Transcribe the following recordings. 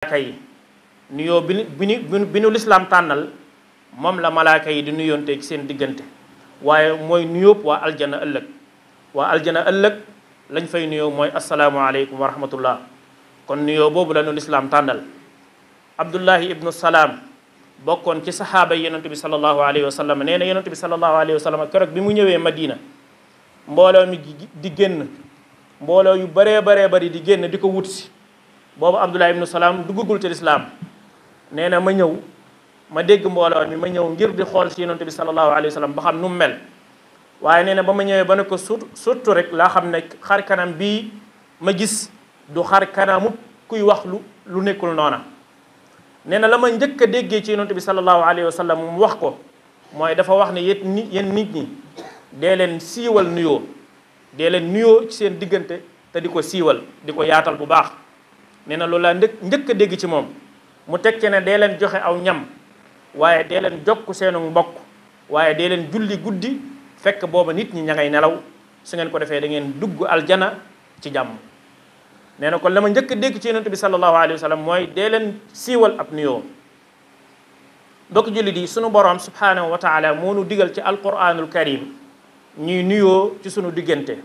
malaaka yi nuyoo bi nu lislaam tànnal moom la malaaka yi di nuyoonte ci seen diggante waaye mooy nuyóob waa aljana ëllëg lañ fay nuyoo mooy asalaamualeykum wa rahmatullah kon nuyoo boobu la nu lislaam tànnal abdullahi ibnu salaam bokkoon ci saxaaba yi yonent bi sallallahu alayhi wa sallam nee na yonent bi sallallahu alayhi wa sallam keroog bi mu ñëwee Madina mbooloo mi di génn mbooloo yu baree bari di génn di ko wut si boobu abdullahi ibnu salaam duggagul ci lislaam nee na ma ñëw ma dégg mbooloo mi ma ñëw ngir di xool si yonent bi sallallahu alayhi wa sallam ba xam nu mu mel waaye nee na ba ma ñëwee ba ne ko surtout rek laa xam ne xar kanam bii ma gis du xar kanamu kuy wax lu nekkul noona nee na la ma njëkk a déggee ci yonent bi sallallahu alayhi wa sallam mu wax ko mooy dafa wax ne yéen nit ñi dee leen siiwal nuyoo dee leen nuyoo ci seen diggante te di ko siiwal di ko yaatal bu baax nee na loolu laa njëkk a dégg ci moom mu teg ci ne dee leen joxe aw ñam waaye dee leen jokk seenu mbokk waaye dee leen julli guddi fekk booba nit ñi ña ngay nelaw su ngeen ko defee da ngeen dugg aljana ci jàmm nee na kon la ma njëkk a dégg ci yonent bi sallallahu alayhi wa sallam mooy dee leen siiwal ab nuyoo mbokk jullit yi sunu borom subhanahu wa taala moo nu digal ci alquranul karim ñuy nuyoo ci sunu diggante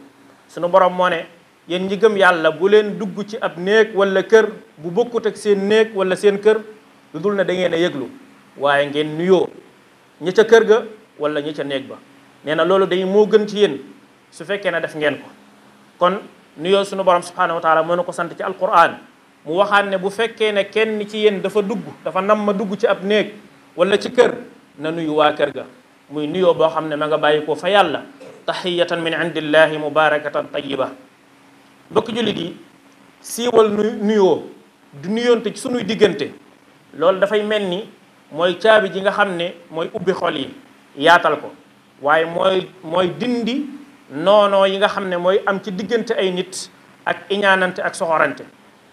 sunu borom moo ne yéen ñi gëm yàlla bu leen dugg ci ab néeg wala kër bu bokkut ak seen néeg wala seen kër lu dul ne da ngeen a yëglu waaye ngeen nuyoo ña ca kër ga wala ña ca néeg ba nee na loolu day moo gën ci yéen su fekkee ne def ngeen ko kon nuyoo sunu borom subhanahu wa taala moo na ko sant ci alquran mu waxaan ne bu fekkee ne kenn ci yéen dafa nam ma dugg ci ab néeg wala ci kër na nuyu waa kër ga muy nuyoo boo xam ne ma nga bàyyi ko fa yàlla tahiyatan min indillahi mubarakatan tayyiba mbokk jullit yi siiwal nuyoo du nuyoonte ci sunuy diggante loolu dafay mel ni mooy caabi ji nga xam ne mooy ubbi xol yi yaatal ko waaye mooy dindi noonoo yi nga xam ne mooy am ci diggante ay nit ak iñaanante ak soxorante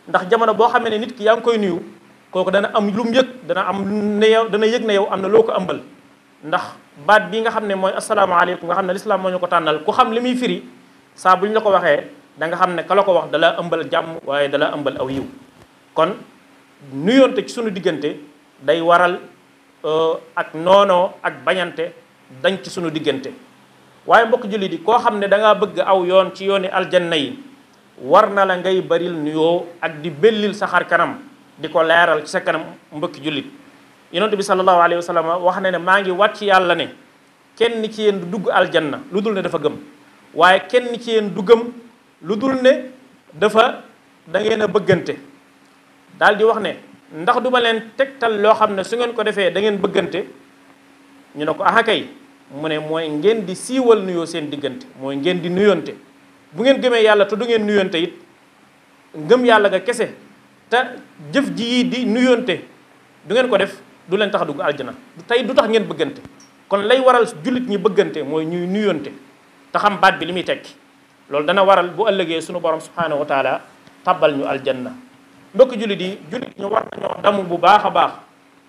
ndax jamono boo xam ne nit ki yaa ngi koy nuyu kooku dana am lu mu yëg dana yëg ne yow am na loo ko ëmbal ndax baat bi nga xam ne mooy asalaamaaleykum nga xam ne lislaam moo ñu ko tànnal ku xam li muy firi saa bu ñu la ko waxee da nga xam ne ka la ko wax dala ëmbal jàmm waaye dala ëmbal aw yiw kon nuyoonte ci sunu diggante day waral ak noonoo ak bañante dañ ci sunu diggante waaye mbokk jullit yi koo xam ne da ngaa bëgg aw yoon ci yooni aljanna yi war na la ngay baril nuyoo ak di bellil sa xar kanam di ko leeral ci sa kanam mbokki jullit yonent bi sallallahu alayhi wa sallam wax na ne maa ngi wàcc yàlla ne kenn ci yéen du dugg aljanna lu dul ne dafa gëm waaye kenn ci yéen du gëm lu dul ne da ngeen a bëggante daal di wax ne ndax du ma leen tegtal loo xam ne su ngeen ko defee da ngeen bëggante ñu ne ko aha kay mu ne mooy ngeen di siiwal nuyoo seen diggante mooy ngeen di nuyonte bu ngeen gëmee yàlla te du ngeen nuyonte it ngëm yàlla nga kese te jëf ji yi di nuyonte du ngeen ko def du leen tax a dugg aljana tey du tax ngeen bëggante kon lay waral jullit ñi bëggante mooy ñuy nuyonte te xam baat bi li muy tekki loolu dana waral bu ëllëgee sunu borom subhanahu wa taala tabbal ñu aljanna mbokk jullit yi jullit ñu war nañoo damu bu baax a baax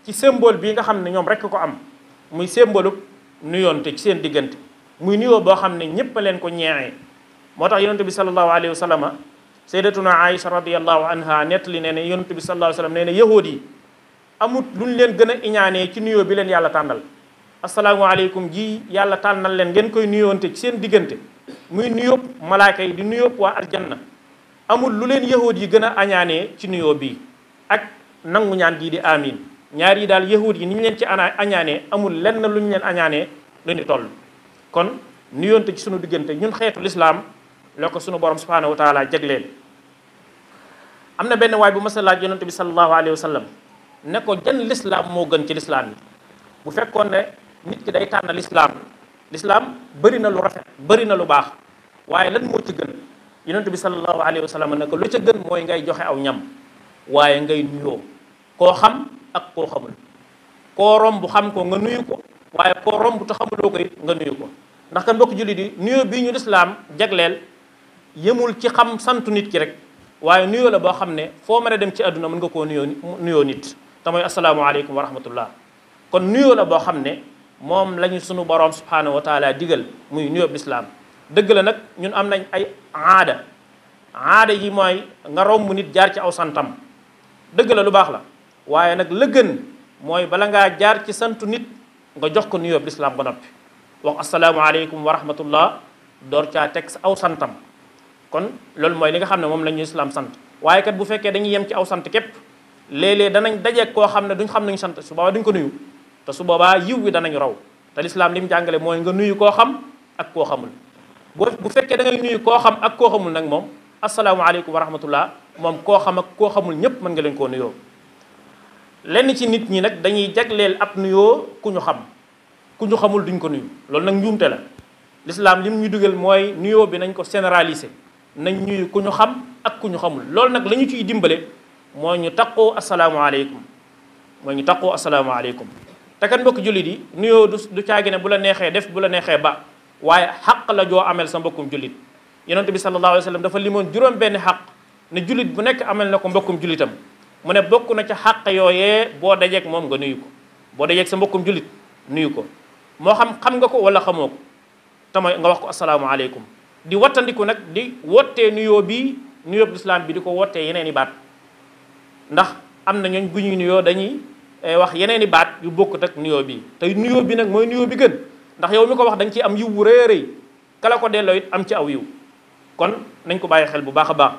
ci symbole bii nga xam ne ñoom rekk ko am muy symbole nuyoonte ci seen diggante muy nuyoo boo xam ne ñépp a leen ko ñeexee moo tax yonent bi sallallahu alayhi wa sallam sayyidatuna Aïcha radiyallahu anha nettali nee ne yonent bi sallallahu alayhi wa sallam nee ne yahuud yi amut luñ leen gën a iñaanee ci nuyoo bi leen yàlla tànnal asalaamaaleykum ji yàlla tànnal leen ngeen koy nuyoonte ci seen diggante muy nuyóob malaaka yi di nuyóob waa aljanna amul lu leen yahuud yi gën a añaanee ci nuyoo bii ak nangu ñaan gii di amin ñaar yi daal yahuud yi ni ñu leen ci añaanee amul lenn lu ñu leen añaanee lu ñu toll kon nuyoonte ci sunu diggante ñun xeetu lislaam loo ko sunu borom subhanahu wa taala jagleel am na benn waay bu mas a laaj yonente bi sallallahu alayhi wa sallam ne ko jan lislaam moo gën ci lislaam yi bu fekkoon ne nit ki day tànn lislaam bëri na lu rafet bëri na lu baax waaye lan moo ci gën yonente bi sallallahu alayhi wa sallam ne ko lu ca gën mooy ngay joxe aw ñam waaye ngay nuyoo koo xam ak koo xamul koo romb xam ko nga nuyu ko waaye koo romb te xamuloo ko it nga nuyu ko ndax kan mbokk jullit yi nuyoo bii ñu lislaam jagleel yemul ci xam santu nit ki rek waaye nuyoo la boo xam ne foo mën a dem ci àdduna mën nga koo nuyoo nit te mooy asalaamualeykum wa rahmatullah kon nuyoo la boo xam ne moom lañu sunu borom subhanahu wa taala digal muy nuyoo lislaam dëgg la nag ñun am nañ ay aada yi mooy nga romb nit jaar ci aw santam dëgg la lu baax la waaye nag la gën mooy bala ngaa jaar ci santu nit nga jox ko nuyoo lislaam ba noppi wax asalaamaaleykum wa rahmatullah door caa teg sa aw santam kon loolu mooy li nga xam ne moom la ñu islam sant waaye kat bu fekkee dañuy yem ci aw sant képp léeg-léeg danañ dajeeg koo xam ne duñ xam nañu sant su boobaa duñ ko nuyu te su boobaa yiw wi danañ raw te lislaam li mu jàngale mooy nga nuyu koo xam ak koo xamul bu fekkee da ngay nuyu koo xam ak koo xamul nag moom asalaamaaleykum wa rahmatullah moom koo xam ak koo xamul ñépp mën nga leen koo nuyoo lenn ci nit ñi nag dañuy jagleel ab nuyoo ku ñu xam ku ñu xamul duñ ko nuyu loolu nag njuumte la lislaam lim ñu dugal mooy nuyoo bi nañ ko généraliser nañ nuyu ku ñu xam ak ku ñu xamul loolu nag la ñu ciy dimbale mooy ñu taqoo asalaamaaleykum mooy ñu taqoo asalaamaaleykum te kat mbokk jullit yi nuyoo du caagi ne bu la neexee def bu la neexee ba waaye xaq la joo amel sa mbokkum jullit yonent bi sallallahu alayhi wa sallam dafa limoon juróom benn xaq ne jullit bu nekk amel na ko mbokkum jullitam mu ne bokk na ca xaq yooyee boo dajeeg moom nga nuyu ko boo dajeeg sa mbokkum jullit nuyu ko moo xam nga ko wala xamoo ko te mooy nga wax ko asalaamaaleykum di wattandiku nag di wottee nuyoo bi nuyoo lislaam bi di ko wottee yeneen i baat ndax am na ñooñ bu ñuy nuyoo dañuy wax yeneen i baat yu bokkut ak nuyoo bi te nuyoo bi nag mooy nuyoo bi gën ndax yow mi ko wax da nga ciy am yiw bu rëy a rëy kala ko delloo it am ci aw yiw kon nañ ko bàyyi xel bu baax a baax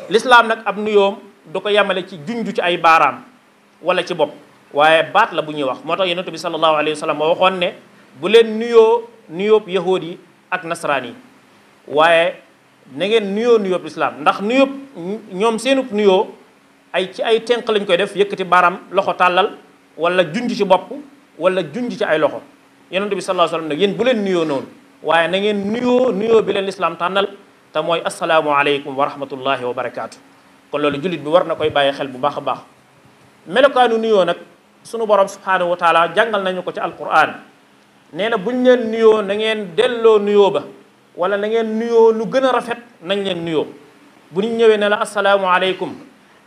lislaam nag ab nuyoom du ko yemale ci junju ci ay baaraam wala ci bopp waaye baat la bu ñuy wax moo tax yonent bi sallallahu alayhi wa sallam moo waxoon ne bu leen nuyoob yahood yi ak nasaraan yi waaye na ngeen nuyoob lislaam ndax nuyoob ñoom seenub nuyoo ci ay tenq lañ koy def yëkkati baaraam loxo tàllal wala junj ci bopp wala junj ci ay loxo yonent bi sallallahu alayhi wa sallam nag yéen bu leen nuyoo noonu waaye na ngeen nuyoo bi leen lislaam tànnal te mooy asalaamualeykum wa rahmatullahi wa barakaatu. kon loolu jullit bi war na koy bàyyi xel bu baax a baax melokaanu nuyoo nag sunu borom subhanahu wa taala jàngal nañu ko ci alquran nee na buñ leen nuyoo na ngeen delloo nuyoo ba wala na ngeen nuyoo lu gën a rafet nañ leen nuyoo bu ñu ñëwee ne la asalaamualeykum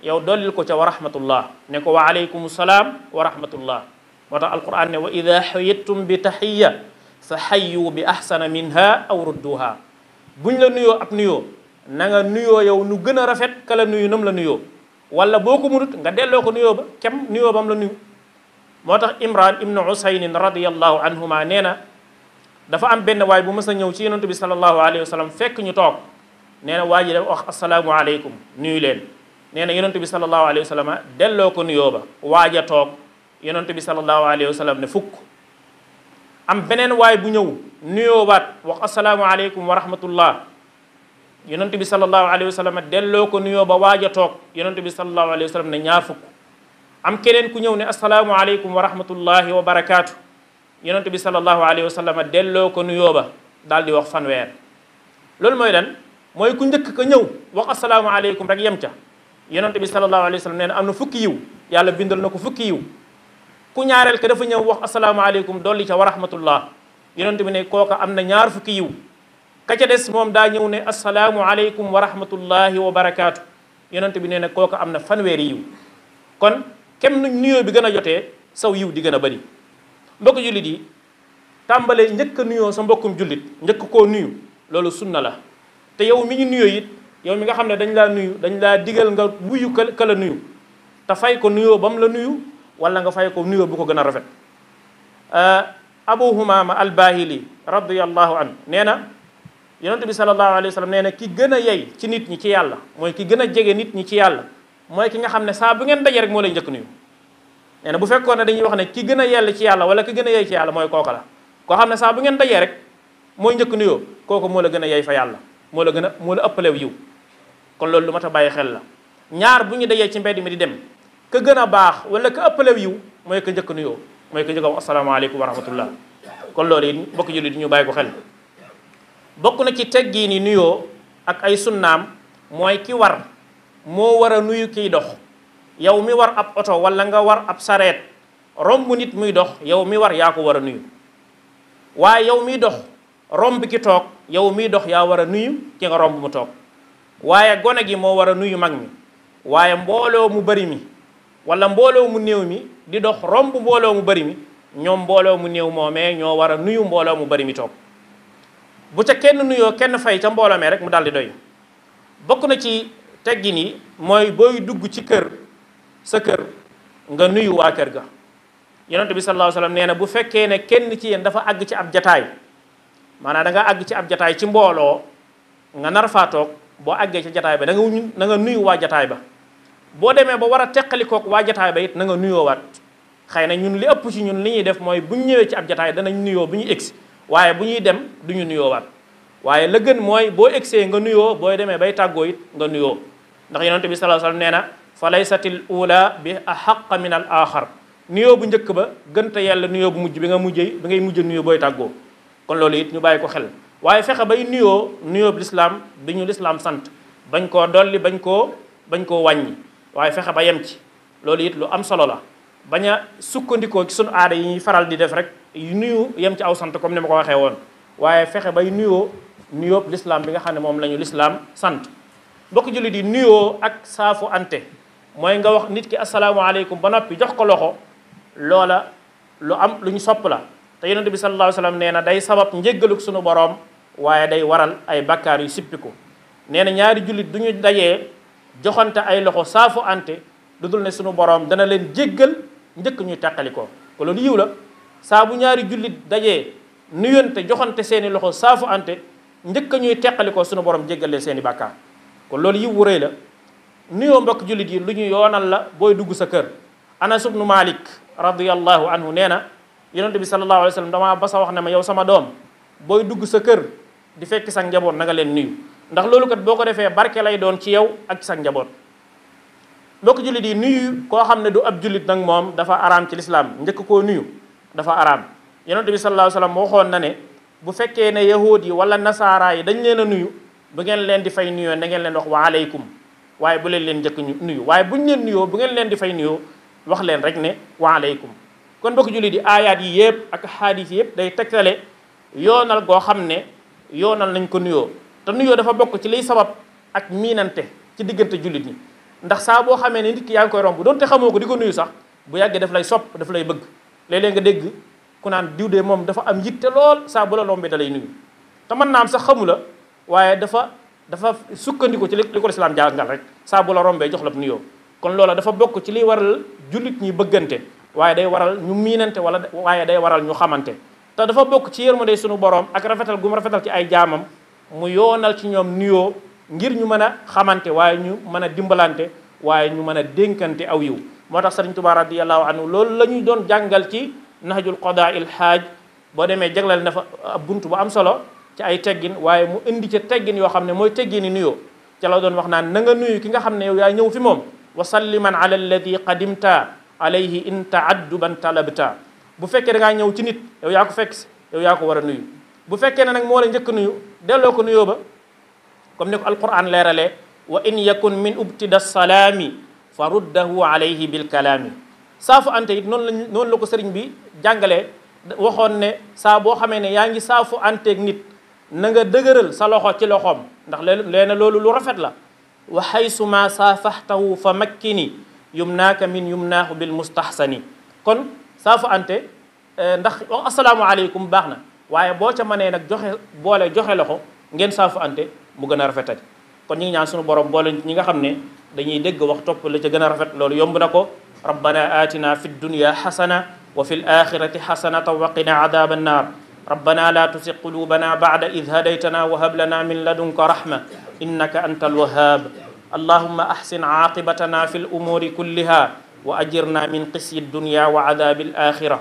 yow dollil ko ca wa rahmatullah ne ko wa aleykum salaam wa rahmatullah moo tax alquran ne wa ida xayittum bi taxiya fa xayu bi ahsana minha aw rudduha buñ la nuyoo ab nuyoo na nga nuyoo yow nu gën a rafet kala nuyu nam la nuyoo wala boo ko munut nga delloo ko nuyoo ba kem nuyoo bam la nuyu moo tax imran ibnu usaynin radiallahu anhuma nee na dafa am benn waay bu mës a ñëw ci yonent bi sallallahu alayhi wa sallam fekk ñu toog nee na waa ji dafa wax asalaamu aleykum nuyu leen nee na yonent bi sallallahu alayhi wa sallam delloo ko nuyoo ba waaja toog yonent bi sallallahu alayhi wa sallam ne fukk am beneen waay bu ñëw nuyoo baat wax asalaamu aleykum wa rahmatullah yonent bi sallallahu alayhi wa sallam delloo ko nuyoo ba waaja toog yonent bi sallallahu alayhi wa sallam ne ñaar fukk am keneen ku ñëw ne asalaamu aleykum wa rahmatullahi wa barakaatu yonent bi sallallahu alayhi wa sallam delloo ko nuyoo ba daal di wax fanweer loolu mooy lan mooy ku njëkk ka ñëw wax asalaamu aleykum rek yem ca yonent bi sallallahu alayhi wa sallam nee na am na fukki yiw yàlla bindal na ko fukki yiw ku ñaareel ka dafa ñëw wax asalaamu aleykum dolli ca wa rahmatullah yonent bi ne kooka am na ñaar fukki yiw ka ca des moom daa ñëw ne asalaamu aleykum wa rahmatullahi wa barakaatu yonent bi nee na kooka am na fanweeri yiw kon kem nu nuyoo bi gën a jotee saw yiw di gën a bëri mbokk jullit yi tàmbalee njëkk a nuyoo sa mbokkum jullit njëkk koo nuyu loolu sunna la te yow mi ñu nuyoo it yow mi nga xam ne dañ laa nuyu dañ laa digal nga wuyu ka la nuyu te fay ko nuyoo ba mu la nuyu wala nga fay ko nuyoo bu ko gën a rafet abu humama albahili radiallahu anhu nee na yonent bi sallallahu alayhi wa sallam nee na ki gën a yey ci nit ñi ci yàlla mooy ki gën a jege nit ñi ci yàlla mooy ki nga xam ne saa bu ngeen daje rek moo lay njëkk nuyu nee na bu fekkoon ne dañuy wax ne ki gën a yell ci yàlla wala ki gën a yey ci yàlla mooy kooka la koo xam ne saa bu ngeen dajee rek mooy njëkk nuyoo kooku moo la gën a yey fa yàlla moo la ëppalew yiw kon loolu lu mat a bàyyi xel la ñaar bu ñu dajee ci mbedd mi di dem ka gën a baax wala ka ëppalew yiw mooy ka njëkk nuyoo mooy ka njëkk wax asalaamaaleykum wa rahmatullah kon loolu it mbokk jullit di ñu bàyyi ko xel bokk na ci teggiin yi nuyoo ak ay sunnaam mooy ki war moo war a nuyu kiy dox yow mi war ab oto wala nga war ab sareet romb nit muy dox yow mi war yaa ko war a nuyu waaye yow miy dox romb ki toog yow miy dox yaa war a nuyu ki nga romb mu toog waaye gone gi moo war a nuyu mag mi waaye mbooloo mu bari mi wala mbooloo mu néew mi di dox romb mbooloo mu bari mi ñoom mbooloo mu néew moomee ñoo war a nuyu mbooloo mu bari mi toog bu ca kenn nuyoo kenn fay ca mbooloo mee rek mu daldi doy bokk na ci teggin yi mooy booy dugg ci kër sa kër nga nuyu waa kër ga. yonent bi sallallahu alayhi wasallam nee na bu fekkee ne kenn ci yéen dafa àgg ci ab jataay maanaam da nga àgg ci ab jataay ci mbooloo nga nar faa toog boo àggee ci jataay ba na nga nuyu waa jataay ba. boo demee ba war a teqalikook waa jataay ba it na nga nuyoowaat. xëy na ñun li ëpp ci ñun li ñuy def mooy bu ñu ñëwee ci ab jataay danañ nuyoo bu ñu egsi waaye bu ñuy dem du ñu nuyoowaat waaye la gën mooy boo egsee nga nuyoo booy demee bay tàggoo it nga nuyoo ndax yonent bi sallallahu alayhi wasallam nee na fa laysatil ula bi ahaqqa min al axar nuyoo bu njëkk ba gënta yàlla nuyoo bu mujj bi ngay mujj nuyoo booy tàggoo. kon loolu it ñu bàyyi ko xel waaye fexe bay nuyoo bu lislaam bi ñu lislaam sant bañ koo dolli bañ koo wàññi waaye fexe ba yem ci loolu it lu am solo la. bañ a sukkandikoo ci sunu aada yi ñuy faral di def rek nuyu yem ci aw sant comme ni ma ko waxee woon waaye fexe bay nuyoo lislaam bi nga xam ne moom la ñu lislaam sant. mbokk jullit yi nuyoo ak saafu ante mooy nga wax nit ki asalaamaaleykum ba noppi jox ko loxo loola lu ñu sopp la te yonent bi sallallahu alayhi wasallam nee na day sabab njéggaluk sunu boroom waaye day waral ay bakkaar yu sippiku. nee na ñaari jullit du ñu dajee joxante ay loxo saafu ante lu dul ne sunu boroom dana leen jéggal njëkk ñuy teqalikoo ko loolu yiw la. saa bu ñaari jullit dajee nuyonte joxante seeni loxo saafu ante njëkk ñuy teqalikoo sunu borom jéggal leen seeni bàkkaar kon loolu yiw wu rëy la. nuyoo mbokk jullit yi lu ñu yoonal la booy dugg sa kër. Anas ibnu Malik radiyallahu anhu nee na yonente bi sallallahu alayhi wa sallam damaa ba sa wax ne ma yow sama doom booy dugg sa kër di fekk sa njaboot na nga leen nuyu ndax loolu kat boo ko defee barke lay doon ci yow ak ci sa njaboot. mbokk jullit yi nuyu koo xam ne du ab jullit nag moom dafa araam ci lislaam njëkk koo nuyu dafa araam. yonente bi sallallahu alayhi wa sallam waxoon na ne bu fekkee ne yahuud yi wala nasaara yi dañ leen a nuyu bu ngeen leen di fay nuyoo na ngeen leen wax wa aleykum waaye bu leen njëkk nuyu waaye buñ leen nuyoo bu ngeen leen di fay nuyoo wax leen rek ne wa aleykum. kon mbokk jullit yi aayaat yi yëpp ak xaadis yëpp day tegtale yoonal goo xam ne yoonal nañ ko nuyoo te nuyoo dafa bokk ci liy sabab ak miinante ci diggante jullit ñi. ndax saa boo xamee ne nit ki yaa ngi koy romb doonte xamoo ko di ko nuyu sax bu yàggee daf lay sopp daf lay bëgg léeg-léeg nga dégg ku naan diw de moom dafa am yitte lool saa bu la rombee da lay nuyu te mën naa am sax xamu la waaye dafa sukkandiku ci li ko lislaam jàngal rek saa bu la rombee jox la nuyoo. kon loola dafa bokk ci liy waral jullit ñi bëggante waaye day waral ñu miinante waaye day waral ñu xamante te dafa bokk ci yërmande sunu borom ak rafetal gu mu rafetal ci ay jaamam mu yoonal ci ñoom nuyoo ngir ñu mën a xamante waaye ñu mën a dimbalante waaye ñu mën a dénkante aw yiw. moo tax Sëriñ Tuubaa radiyallahu anhu loolu la ñuy doon jàngal ci nahjul qadaa il haaj boo demee jagleel na fa ab buntu bu am solo ci ay teggin waaye mu indi ca teggin yoo xam ne mooy teggini nuyoo ca la doon wax naan na nga nuyu ki nga xam ne yow yaa ñëw fi moom wa salliman ala alladi qadimta alayhi in taadduban talabta. bu fekkee da ngaa ñëw ci nit yow yaa ko fekk si yow yaa ko war a nuyu bu fekkee ne nag moo la njëkk nuyu delloo ko nuyoo ba comme ni ko alquran leeralee wa in yakun min ubtida salaami fa ruddahu alayhi bil kalaami. saafu ante it noonu la ko sëriñ bi jàngalee waxoon ne saa boo xamee ne yaa ngi saafu anteeg nit na nga dëgëral sa loxo ci loxoom ndax leena loolu lu rafet la. wa haysuma saafaxtahu fa makkini yumnaaka min yumnaahu bil mustahsani. kon saafu ante ndax wax asalaamualeykum baax na waaye boo ca mënee nag joxe loxo ngeen saafu ante mu gën a rafetati. kon ñu ngi ñaan sunu borom boole ñi nga xam ne dañuy dégg wax topp la ca gën a rafet loolu yomb na ko. rabbana atina fi dunya xasana wa fi l axirati xasanatan wa qina adaba annar. rabbana la tusi qulubana ba'da id hadaytana wa hab lana min ladunka rahma innaka anta alwahhab. allahumma ahsin aqibatana fi l umuri kulliha wa ajirna min qisyi dunya wa adabi al axira.